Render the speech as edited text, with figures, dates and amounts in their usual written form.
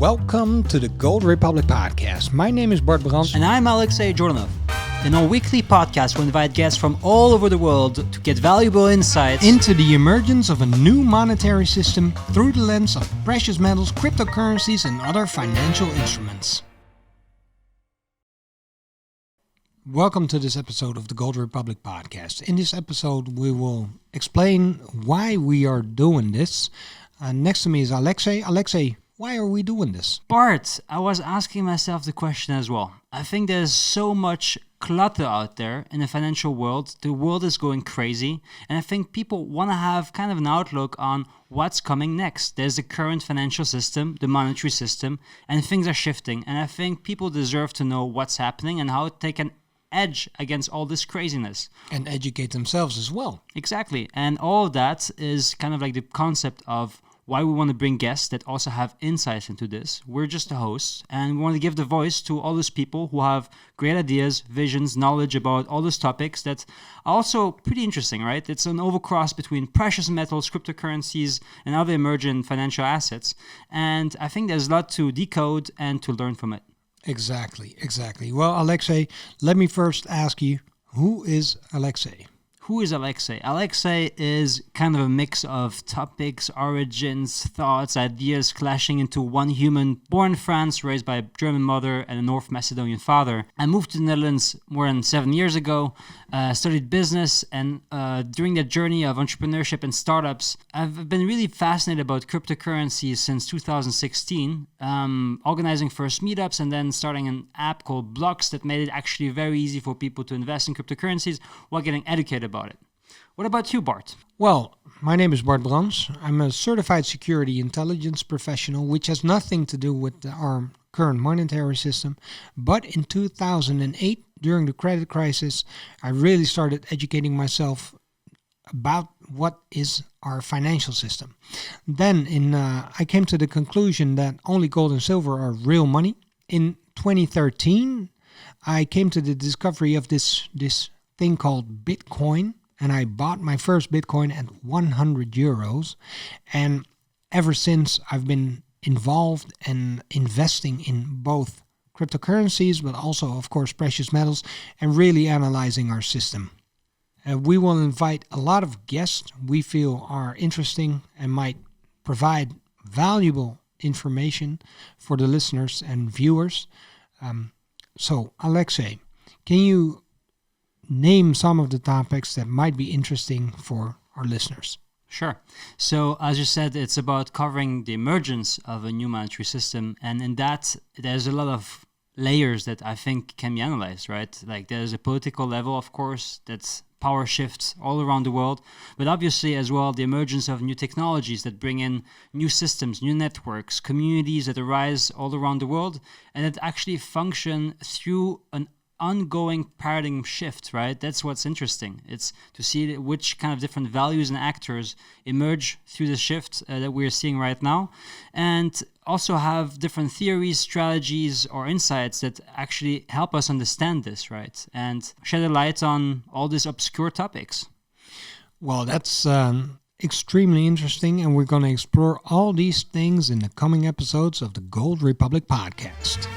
Welcome to the Gold Republic Podcast. My name is Bart Brands. And I'm Alexej Jordanov. In our weekly podcast, we invite guests from all over the world to get valuable insights into the emergence of a new monetary system through the lens of precious metals, cryptocurrencies, and other financial instruments. Welcome to this episode of the Gold Republic Podcast. In this episode, we will explain why we are doing this. Next to me is Alexej. Alexej, why are we doing this? Bart, I was asking myself the question as well. I think there's so much clutter out there in the financial world. The world is going crazy. And I think people want to have kind of an outlook on what's coming next. There's the current financial system, the monetary system, and things are shifting. And I think people deserve to know what's happening and how they can edge against all this craziness. And educate themselves as well. Exactly. And all of that is kind of like the concept of why we want to bring guests that also have insights into this. We're just the hosts, and we want to give the voice to all those people who have great ideas, visions, knowledge about all those topics that are also pretty interesting, right? It's an overcross between precious metals, cryptocurrencies, and other emergent financial assets. And I think there's a lot to decode and to learn from it. Exactly. Well, Alexej, let me first ask you, who is Alexej? Who is Alexej? Alexej is kind of a mix of topics, origins, thoughts, ideas clashing into one human, born in France, raised by a German mother and a North Macedonian father. I moved to the Netherlands more than 7 years ago, studied business, and during that journey of entrepreneurship and startups, I've been really fascinated about cryptocurrencies since 2016, organizing first meetups and then starting an app called Blocks that made it actually very easy for people to invest in cryptocurrencies while getting educated about it. What about you, Bart? Well, my name is Bart Brands. I'm a certified security intelligence professional, which has nothing to do with our current monetary system. But in 2008, during the credit crisis, I really started educating myself about what is our financial system. Then I came to the conclusion that only gold and silver are real money. In 2013, I came to the discovery of this thing called Bitcoin, and I bought my first Bitcoin at 100 euros. And ever since, I've been involved and investing in both cryptocurrencies, but also, of course, precious metals, and really analyzing our system. We will invite a lot of guests we feel are interesting and might provide valuable information for the listeners and viewers. So, Alexej, can you name some of the topics that might be interesting for our listeners? Sure. So, as you said, it's about covering the emergence of a new monetary system. And in that, there's a lot of layers that I think can be analyzed, right? Like there's a political level, of course, that's power shifts all around the world. But obviously, as well, the emergence of new technologies that bring in new systems, new networks, communities that arise all around the world and that actually function through an ongoing paradigm shift, right? That's what's interesting. It's to see which kind of different values and actors emerge through the shift that we're seeing right now, and also have different theories, strategies, or insights that actually help us understand this, right? And shed a light on all these obscure topics. Well, that's extremely interesting, and we're going to explore all these things in the coming episodes of the Gold Republic Podcast.